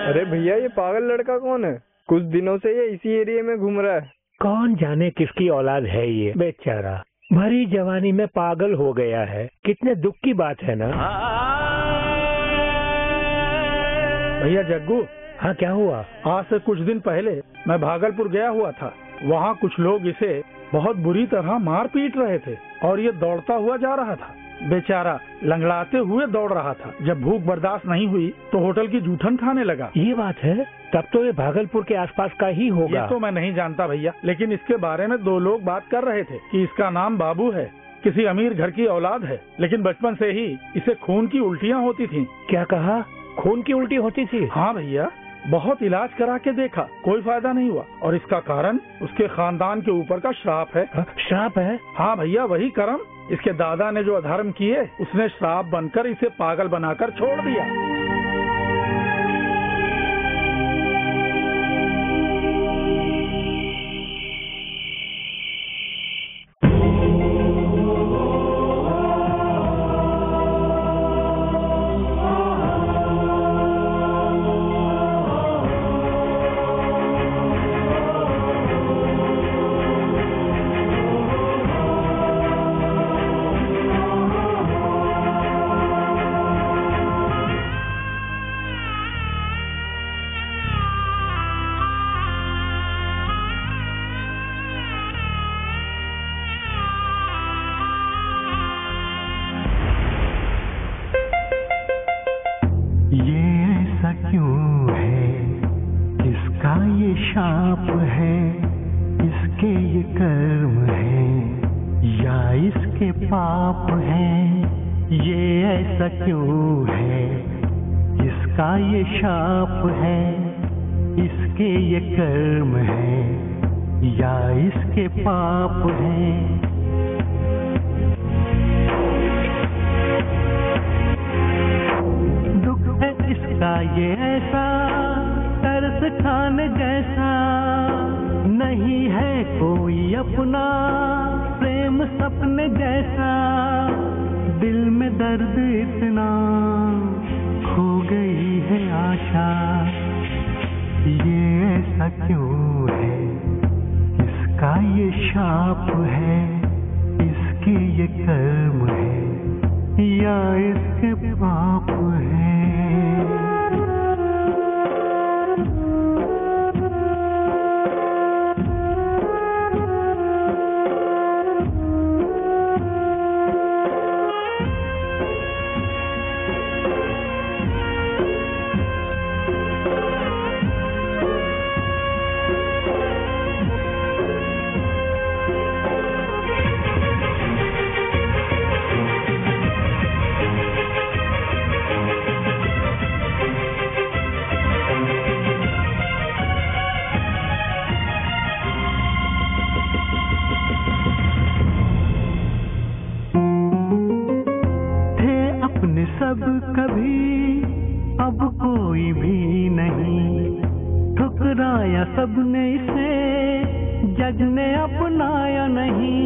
अरे भैया, ये पागल लड़का कौन है? कुछ दिनों से ये इसी एरिया में घूम रहा है। कौन जाने किसकी औलाद है ये बेचारा, भरी जवानी में पागल हो गया है। कितने दुख की बात है ना। भैया जग्गू। हाँ, क्या हुआ? आज से कुछ दिन पहले मैं भागलपुर गया हुआ था। वहाँ कुछ लोग इसे बहुत बुरी तरह मार पीट रहे थे और ये दौड़ता हुआ जा रहा था। बेचारा लंगड़ाते हुए दौड़ रहा था। जब भूख बर्दाश्त नहीं हुई तो होटल की जूठन खाने लगा। ये बात है? तब तो ये भागलपुर के आसपास का ही होगा। ये तो मैं नहीं जानता भैया, लेकिन इसके बारे में दो लोग बात कर रहे थे कि इसका नाम बाबू है, किसी अमीर घर की औलाद है, लेकिन बचपन से ही इसे खून की उल्टियाँ होती थी। क्या कहा? खून की उल्टी होती थी? हाँ भैया, बहुत इलाज करा के देखा, कोई फायदा नहीं हुआ और इसका कारण उसके खानदान के ऊपर का श्राप है। श्राप है? हाँ भैया, वही कर्म। इसके दादा ने जो अधर्म किए, उसने श्राप बनकर इसे पागल बनाकर छोड़ दिया। शाप है, इसके ये कर्म है या इसके पाप है? ये ऐसा क्यों है? इसका ये शाप है, इसके ये कर्म है या इसके पाप है? दुख है इसका ये ऐसा, तरस खाने जैसा, नहीं है कोई अपना प्रेम सपने जैसा। दिल में दर्द इतना, खो गई है आशा। ये ऐसा क्यों है? इसका ये शाप है, इसके ये कर्म है या इसके पाप है? सब कभी अब कोई भी नहीं, ठुकराया सबने इसे, जज ने अपनाया नहीं।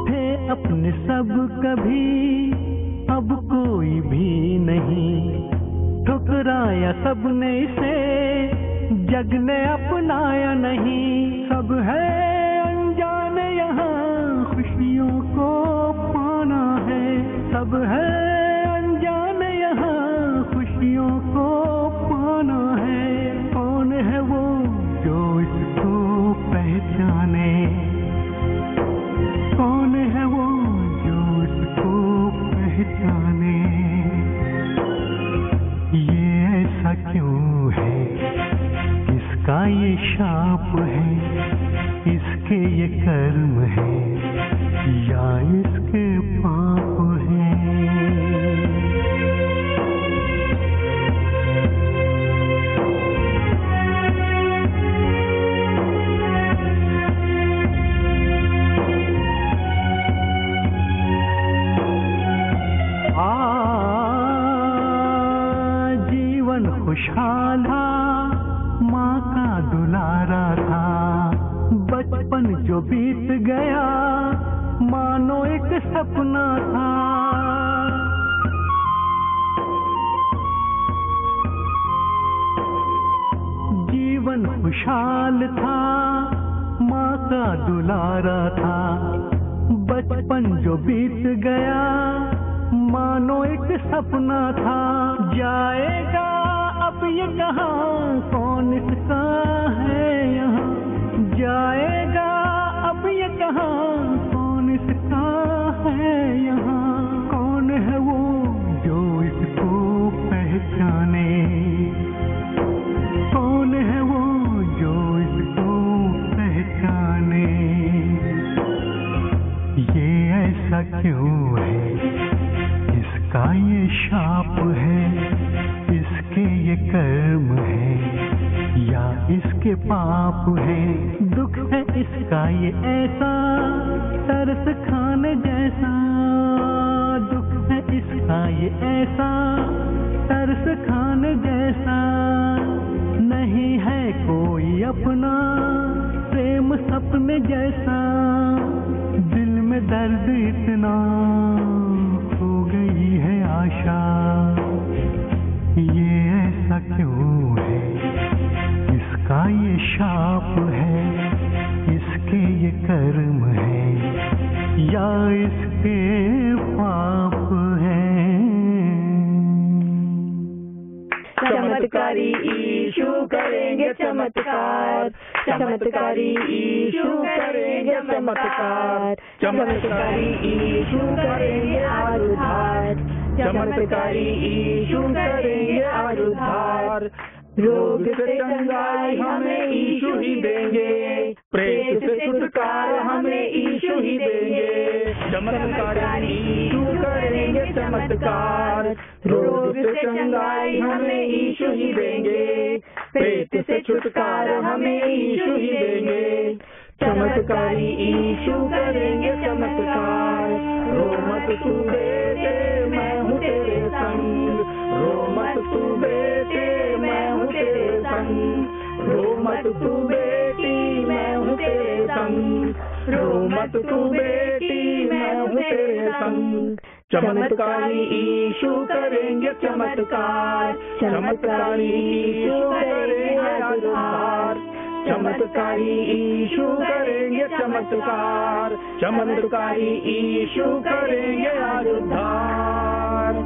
थे अपने सब कभी अब कोई भी नहीं, ठुकराया सबने इसे, जग ने अपनाया नहीं। सब है खुशियों को पाना है, सब है अनजान यहाँ खुशियों को पाना है। कौन है वो जो इसको पहचाने? इसका ये शाप है, इसके ये कर्म है, या इसके पाप है। जीवन खुशहाल था, माँ का दुलारा था, बचपन जो बीत गया मानो एक सपना था। जीवन खुशहाल था, माँ का दुलारा था, बचपन जो बीत गया मानो एक सपना था। जाएगा अब ये कहाँ, कौन इसका है यहाँ, जाएगा अब ये कहाँ, कौन इसका है यहाँ। कौन है वो जो इसको पहचाने, कौन है वो जो इसको पहचाने। ये ऐसा क्यों है, इसका ये शाप है, इसके ये कर्म है, या इसके पाप है। दुख है इसका ये ऐसा, तरस खाने जैसा। दुख है इसका ये ऐसा, तरस खाने जैसा। नहीं है कोई अपना, प्रेम सपने जैसा। दिल में दर्द इतना, हो गई है आशा। ये ऐसा क्यों है, इसका ये शाप है, इसके ये कर्म है, या इसके पाप है। चमत्कारी यीशु करेंगे चमत्कार, चमत्कारी यीशु करेंगे चमत्कार, चमत्कारी यीशु करेंगे आज उद्धार, चमत्कारी यीशु करेंगे आज उद्धार। रोग से चंगाई हमें यीशु ही देंगे, प्रेत से छुटकारा हमें यीशु ही देंगे। चमत्कारी यीशु करेंगे चमत्कार, रोग से चंगाई हमें यीशु ही देंगे, प्रेत से छुटकारा हमें यीशु ही देंगे। चमत्कारी यीशु करेंगे चमत्कार। रो मत तू बेटे, मैं हूँ तेरे संग, रो मत तू बेटे, मैं हूँ तेरे संग। रो मत तू बेटी, मैं हूँ तेरे संग, रो मत तू बेटी, मैं हूँ तेरे संग। चमत्कारी यीशु करेंगे चमत्कार, चमत्कारी यीशु करेंगे आज उद्धार, चमत्कारी यीशु करेंगे चमत्कार, चमत्कारी यीशु करेंगे आज उद्धार।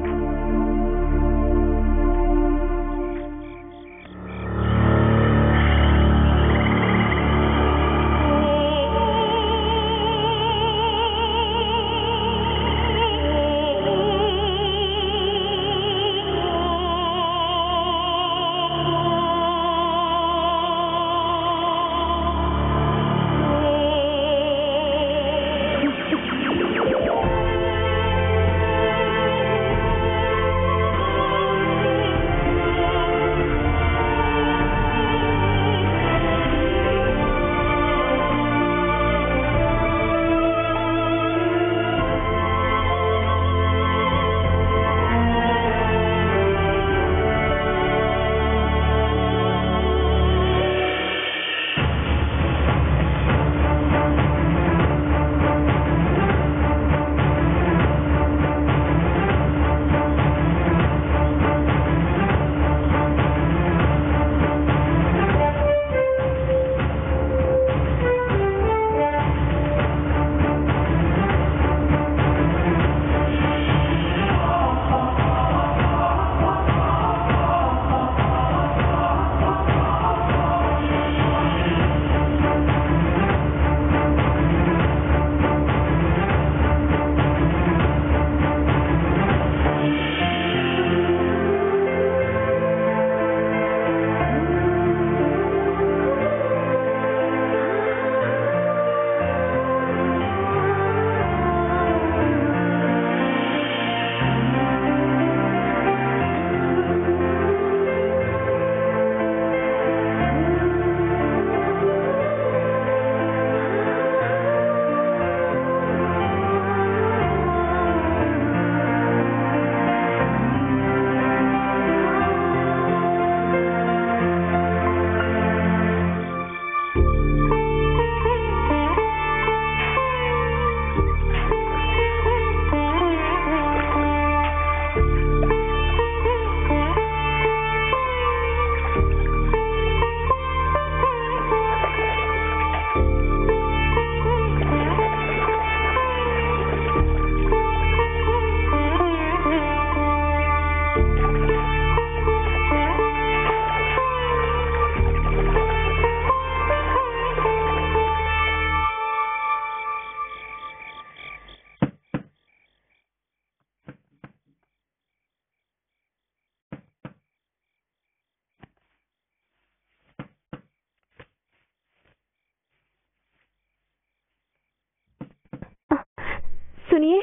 सुनिए,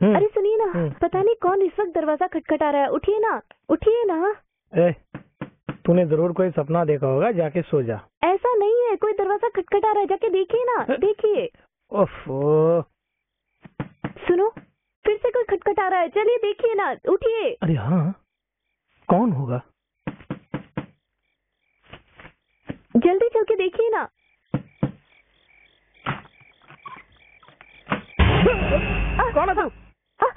अरे सुनिए ना, पता नहीं कौन इस वक्त दरवाजा खटखटा रहा है। उठिए ना, उठिए ना। तूने जरूर कोई सपना देखा होगा, जाके सो जा। ऐसा नहीं है, कोई दरवाजा खटखटा रहा है, जाके देखिए ना, देखिए। ओफो, सुनो, फिर से कोई खटखटा रहा है, चलिए देखिए ना, उठिए। अरे हाँ, कौन होगा? जल्दी चल के देखिए ना। कौन है तू?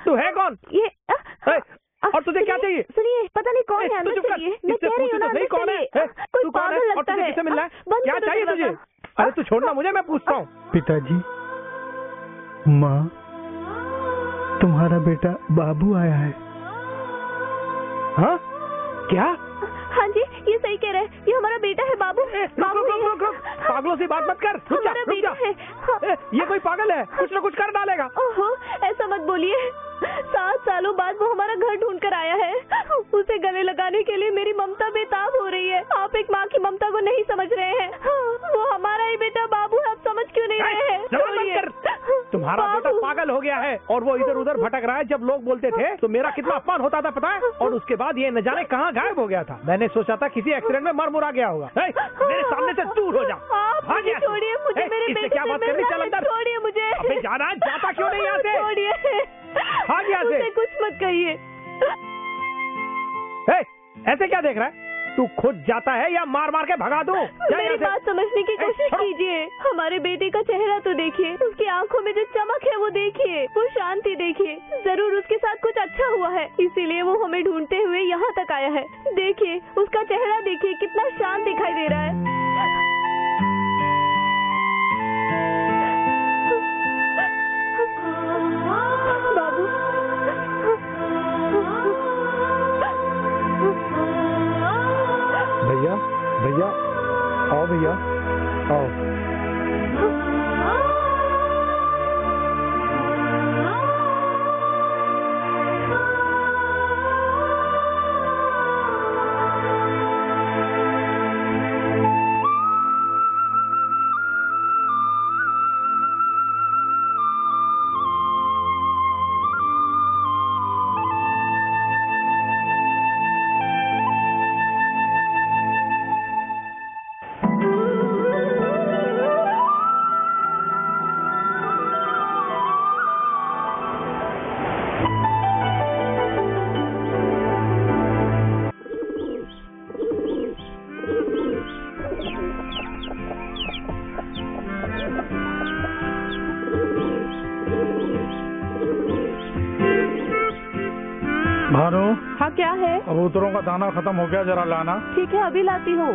तू है कौन? ये और तुझे क्या चाहिए? सुनिए, पता नहीं कौन है, अंदर चलिए। मैं कह रही हूँ ना, अंदर चलिए। कोई पागल लगता है। किससे मिलना है? बंद क्या करो चाहिए तुझे? दरवाजा। अरे तू छोड़ना मुझे, मैं पूछता हूँ। पिताजी, माँ, तुम्हारा बेटा बाबू आया है। हाँ? क्या? हाँ जी, ये सही कह रहे हैं, ये हमारा बेटा है बाबू। रुक, पागलों से बात मत कर। रुक जा। हाँ। ये कोई पागल है, कुछ न कुछ कर डालेगा। ओहो, ऐसा मत बोलिए। 7 सालों बाद वो हमारा घर ढूंढ कर आया है। उसे गले लगाने के लिए मेरी ममता बेताब हो रही है। आप एक माँ की ममता को नहीं समझ रहे हैं। वो हमारा ही बेटा बाबू है, आप समझ क्यों नहीं रहे हैं? तुम्हारा बेटा पागल हो गया है और वो इधर उधर भटक रहा है। जब लोग बोलते थे तो मेरा कितना अपमान होता था पता है? और उसके बाद ये न जाने कहाँ गायब हो गया था। मैंने सोचा था किसी एक्सीडेंट में मर मुरा गया होगा। मेरे सामने से दूर हो जा। छोड़िए मुझे, मेरे बेटे क्या बात करनी? चल अंदर। छोड़िए मुझे। अबे जाना है, जाता क्यों नहीं यहाँ से? छोड़िए, भाग यहाँ से। कुछ मत कहिए। ऐसे क्या देख रहा है? तू खुद जाता है या मार मार के भगा दूं? मेरी बात समझने की कोशिश कीजिए। हमारे बेटे का चेहरा तो देखिए, उसकी आंखों में जो चमक है वो देखिए, वो शांति देखिए। जरूर उसके साथ कुछ अच्छा हुआ है, इसीलिए वो हमें ढूंढते हुए यहाँ तक आया है। देखिए, उसका चेहरा देखिए, कितना शांत दिखाई दे रहा है। बाबू, भैया, आओ भैया, आओ। भानु, हाँ क्या है? कबूतरों का दाना खत्म हो गया, जरा लाना। ठीक है, अभी लाती हूँ।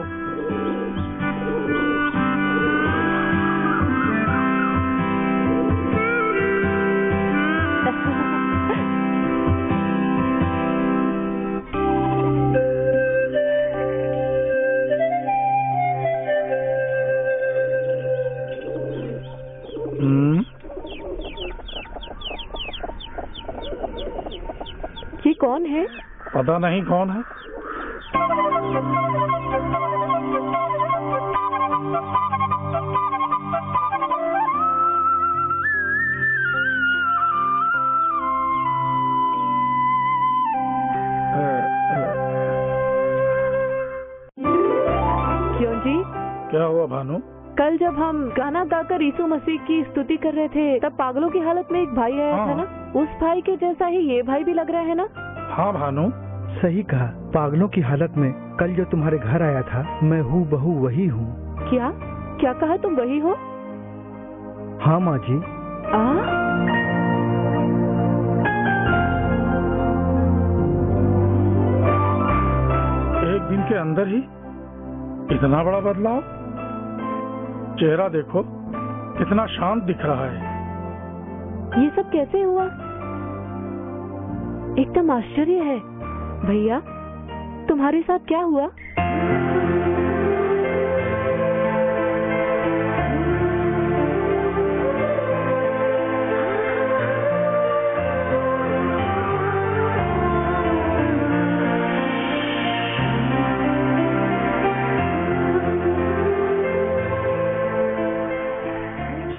ये कौन है? पता नहीं कौन है। क्यों जी? क्या हुआ भानु? कल जब हम गाना गाकर यीशु मसीह की स्तुति कर रहे थे, तब पागलों की हालत में एक भाई आया था ना? उस भाई के जैसा ही ये भाई भी लग रहा है ना? हाँ भानु, सही कहा। पागलों की हालत में कल जो तुम्हारे घर आया था, मैं हूबहू वही हूँ। क्या क्या कहा? तुम वही हो? हाँ माँ जी। एक दिन के अंदर ही इतना बड़ा बदलाव? चेहरा देखो, कितना शांत दिख रहा है। ये सब कैसे हुआ? एकदम आश्चर्य है। भैया, तुम्हारे साथ क्या हुआ?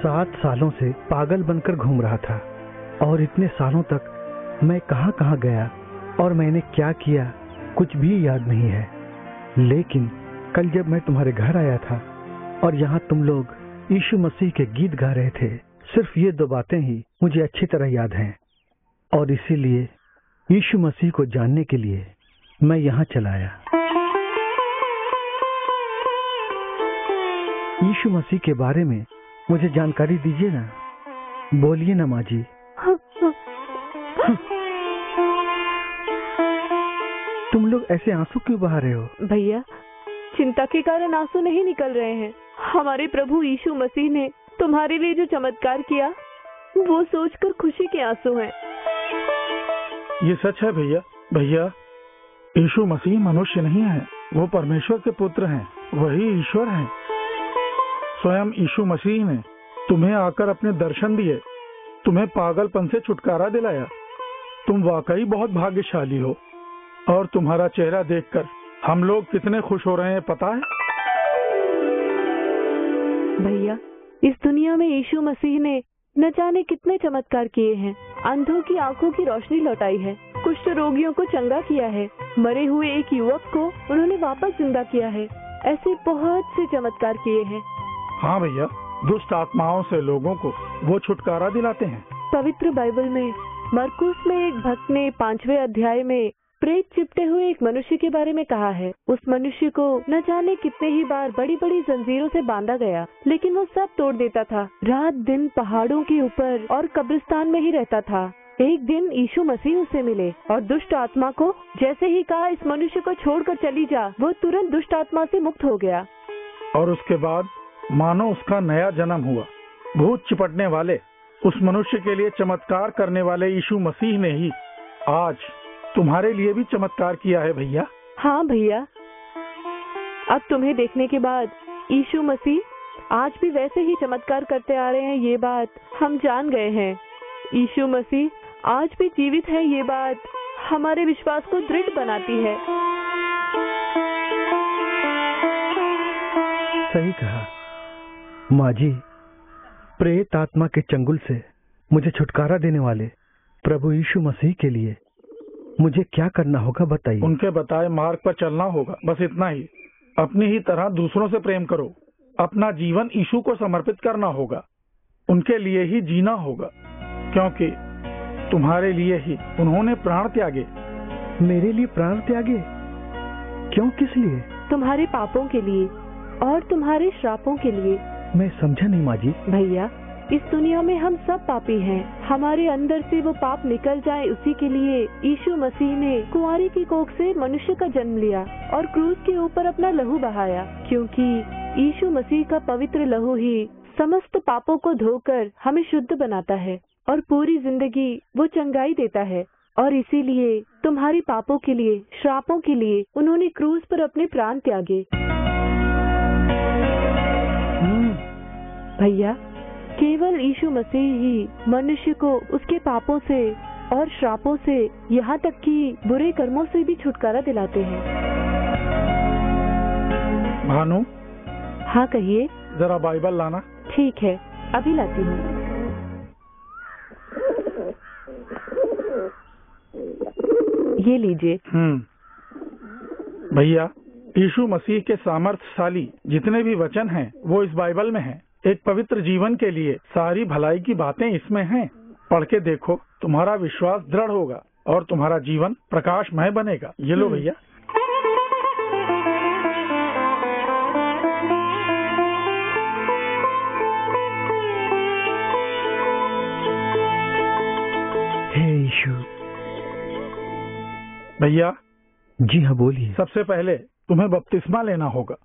7 सालों से पागल बनकर घूम रहा था। और इतने सालों तक मैं कहां कहां गया और मैंने क्या किया कुछ भी याद नहीं है। लेकिन कल जब मैं तुम्हारे घर आया था और यहाँ तुम लोग यीशु मसीह के गीत गा रहे थे, सिर्फ ये 2 बातें ही मुझे अच्छी तरह याद हैं। और इसीलिए यीशु मसीह को जानने के लिए मैं यहाँ चला आया। यीशु मसीह के बारे में मुझे जानकारी दीजिए ना। बोलिए ना माँ जी। तुम लोग ऐसे आंसू क्यों बहा रहे हो? भैया, चिंता के कारण आंसू नहीं निकल रहे हैं। हमारे प्रभु यीशु मसीह ने तुम्हारे लिए जो चमत्कार किया वो सोचकर खुशी के आंसू हैं। ये सच है भैया। भैया, यीशु मसीह मनुष्य नहीं है, वो परमेश्वर के पुत्र हैं, वही ईश्वर हैं। स्वयं यीशु मसीह ने तुम्हें आकर अपने दर्शन दिए, तुम्हें पागलपन से छुटकारा दिलाया। तुम वाकई बहुत भाग्यशाली हो और तुम्हारा चेहरा देखकर हम लोग कितने खुश हो रहे हैं पता है? भैया, इस दुनिया में यीशु मसीह ने न जाने कितने चमत्कार किए हैं। अंधों की आंखों की रोशनी लौटाई है, कुष्ठ रोगियों को चंगा किया है, मरे हुए एक युवक को उन्होंने वापस जिंदा किया है। ऐसे बहुत से चमत्कार किए हैं। हाँ भैया, दुष्ट आत्माओं से लोगों को वो छुटकारा दिलाते हैं। पवित्र बाइबल में मरकुस में एक भक्त ने 5वें अध्याय में प्रेत चिपटे हुए एक मनुष्य के बारे में कहा है। उस मनुष्य को न जाने कितने ही बार बड़ी बड़ी जंजीरों से बांधा गया, लेकिन वो सब तोड़ देता था। रात दिन पहाड़ों के ऊपर और कब्रिस्तान में ही रहता था। एक दिन यीशु मसीह उसे मिले और दुष्ट आत्मा को जैसे ही कहा इस मनुष्य को छोड़कर चली जा, वो तुरंत दुष्ट आत्मा से मुक्त हो गया। और उसके बाद मानो उसका नया जन्म हुआ। भूत चिपटने वाले उस मनुष्य के लिए चमत्कार करने वाले यीशु मसीह ने ही आज तुम्हारे लिए भी चमत्कार किया है भैया। हाँ भैया, अब तुम्हें देखने के बाद यीशु मसीह आज भी वैसे ही चमत्कार करते आ रहे हैं, ये बात हम जान गए हैं। यीशु मसीह आज भी जीवित है, ये बात हमारे विश्वास को दृढ़ बनाती है। सही कहा माँ जी। प्रेत आत्मा के चंगुल से मुझे छुटकारा देने वाले प्रभु यीशु मसीह के लिए मुझे क्या करना होगा बताइए। उनके बताए मार्ग पर चलना होगा, बस इतना ही। अपनी ही तरह दूसरों से प्रेम करो, अपना जीवन यीशु को समर्पित करना होगा, उनके लिए ही जीना होगा, क्योंकि तुम्हारे लिए ही उन्होंने प्राण त्यागे। मेरे लिए प्राण त्यागे? क्यों, किस लिए? तुम्हारे पापों के लिए और तुम्हारे श्रापों के लिए। मैं समझा नहीं माँ जी। भैया, इस दुनिया में हम सब पापी हैं। हमारे अंदर से वो पाप निकल जाए, उसी के लिए यीशु मसीह ने कुंवारी की कोख से मनुष्य का जन्म लिया और क्रूस के ऊपर अपना लहू बहाया, क्योंकि यीशु मसीह का पवित्र लहू ही समस्त पापों को धोकर हमें शुद्ध बनाता है और पूरी जिंदगी वो चंगाई देता है। और इसीलिए तुम्हारी पापों के लिए, श्रापों के लिए उन्होंने क्रूस पर अपने प्राण त्यागे। भैया, केवल यीशु मसीह ही मनुष्य को उसके पापों से और श्रापों से, यहाँ तक कि बुरे कर्मों से भी छुटकारा दिलाते हैं। भानु। हाँ कहिए। जरा बाइबल लाना। ठीक है, अभी लाती हूँ। ये लीजिए। भैया, यीशु मसीह के सामर्थ्यशाली जितने भी वचन हैं वो इस बाइबल में हैं। एक पवित्र जीवन के लिए सारी भलाई की बातें इसमें हैं। पढ़ के देखो, तुम्हारा विश्वास दृढ़ होगा और तुम्हारा जीवन प्रकाशमय बनेगा। ये लो भैया। हे यीशु। भैया। जी हाँ, बोलिए। सबसे पहले तुम्हें बपतिस्मा लेना होगा।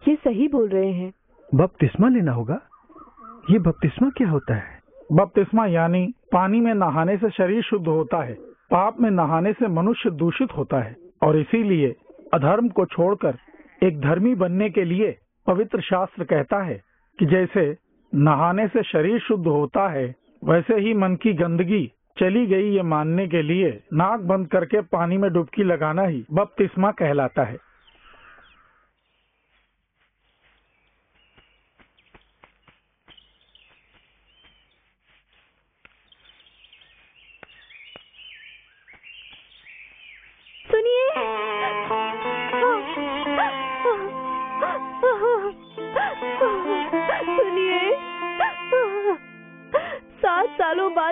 ये सही बोल रहे हैं। बपतिस्मा लेना होगा? ये बपतिस्मा क्या होता है? बपतिस्मा यानी पानी में नहाने से शरीर शुद्ध होता है, पाप में नहाने से मनुष्य दूषित होता है, और इसीलिए अधर्म को छोड़कर एक धर्मी बनने के लिए पवित्र शास्त्र कहता है कि जैसे नहाने से शरीर शुद्ध होता है, वैसे ही मन की गंदगी चली गई ये मानने के लिए नाक बंद करके पानी में डुबकी लगाना ही बपतिस्मा कहलाता है।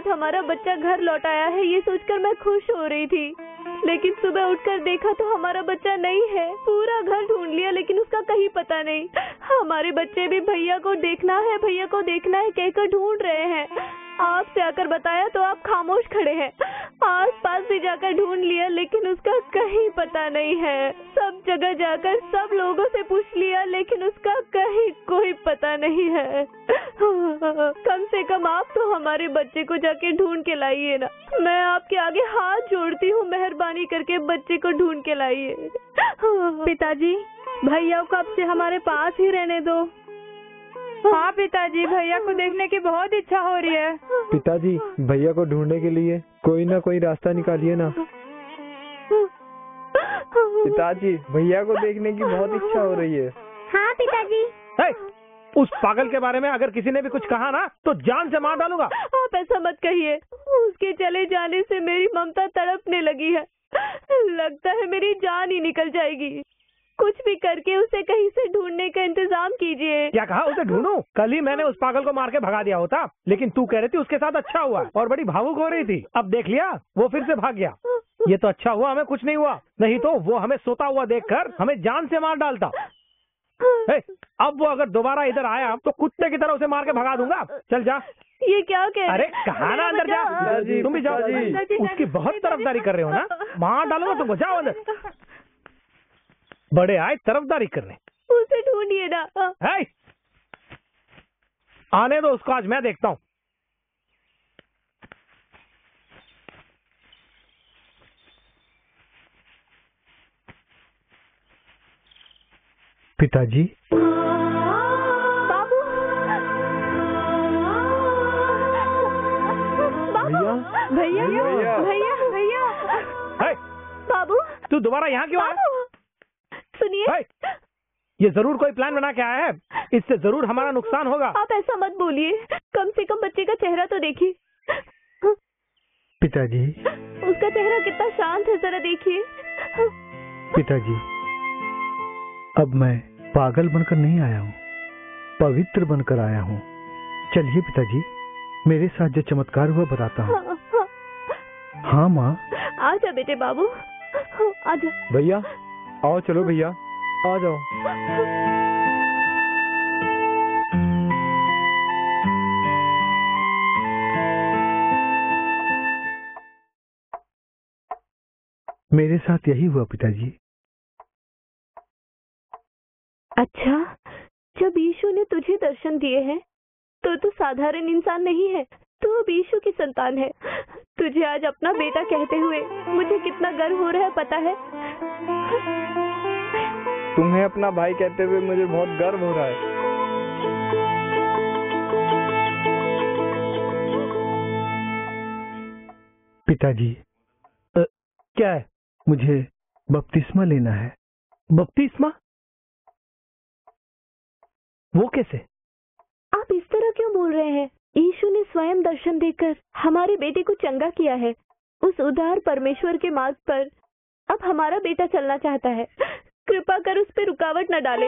रात हमारा बच्चा घर लौट आया है ये सोचकर मैं खुश हो रही थी, लेकिन सुबह उठकर देखा तो हमारा बच्चा नहीं है। पूरा घर ढूंढ लिया लेकिन उसका कहीं पता नहीं। हमारे बच्चे भी भैया को देखना है कहकर ढूंढ रहे हैं। आपसे आकर बताया तो आप खामोश खड़े हैं। आस पास भी जाकर ढूंढ लिया लेकिन उसका कहीं पता नहीं है। सब जगह जाकर सब लोगों से पूछ लिया लेकिन उसका कहीं कोई पता नहीं है। कम से कम आप तो हमारे बच्चे को जाके ढूंढ के लाइए ना। मैं आपके आगे हाथ जोड़ती हूँ, मेहरबानी करके बच्चे को ढूंढ के लाइए। पिताजी, भैया को अब से हमारे पास ही रहने दो। हाँ पिताजी, भैया को देखने की बहुत इच्छा हो रही है। पिताजी, भैया को ढूंढने के लिए कोई ना कोई रास्ता निकालिए ना। पिताजी, भैया को देखने की बहुत इच्छा हो रही है। हाँ पिताजी। उस पागल के बारे में अगर किसी ने भी कुछ कहा ना तो जान से मार डालूंगा। आप ऐसा मत कहिए। उसके चले जाने से मेरी ममता तड़पने लगी है। लगता है मेरी जान ही निकल जाएगी। कुछ भी करके उसे कहीं से ढूंढने का इंतजाम कीजिए। क्या कहा? उसे ढूंढूं? कल ही मैंने उस पागल को मार के भगा दिया होता, लेकिन तू कह रही थी उसके साथ अच्छा हुआ और बड़ी भावुक हो रही थी। अब देख लिया, वो फिर से भाग गया। ये तो अच्छा हुआ हमें कुछ नहीं हुआ, नहीं तो वो हमें सोता हुआ देखकर हमें जान से मार डालता। अब वो अगर दोबारा इधर आया तो कुत्ते की तरह उसे मार के भगा दूंगा। चल जा। ये क्या कह? अरे कहा ना अंदर जा। तुम भी जाओ। उसकी बहुत तरफदारी कर रहे हो ना, मार डालूंगा तुमको। जाओ अंदर। बड़े आए तरफदारी करने। उसे ढूंढिए ना। आने दो उसको, आज मैं देखता हूँ। पिताजी। बाबू। भैया भैया भैया भैया। बाबू, तू दोबारा यहाँ क्यों आया? सुनिए, ये जरूर कोई प्लान बना के आया है। इससे जरूर हमारा नुकसान होगा। आप ऐसा मत बोलिए। कम से कम बच्चे का चेहरा तो देखिए। पिताजी। उसका चेहरा कितना शांत है, जरा देखिए। पिताजी, अब मैं पागल बनकर नहीं आया हूँ, पवित्र बनकर आया हूँ। चलिए पिताजी, मेरे साथ जो चमत्कार हुआ बताता हूँ। हाँ माँ। आजा बेटे बाबू, आजा। भैया आओ, चलो भैया आ जाओ। मेरे साथ यही हुआ पिताजी। अच्छा, जब यीशु ने तुझे दर्शन दिए हैं तो तू साधारण इंसान नहीं है, तू अब यीशु की संतान है। तुझे आज अपना बेटा कहते हुए मुझे कितना गर्व हो रहा है, पता है? तुम्हें अपना भाई कहते हुए मुझे बहुत गर्व हो रहा है। पिताजी। क्या है? मुझे बपतिस्मा लेना है। बपतिस्मा? वो कैसे? आप इस तरह क्यों बोल रहे हैं? यीशु ने स्वयं दर्शन देकर हमारे बेटे को चंगा किया है। उस उदार परमेश्वर के मार्ग पर अब हमारा बेटा चलना चाहता है। कृपा कर उस पर रुकावट न डाले।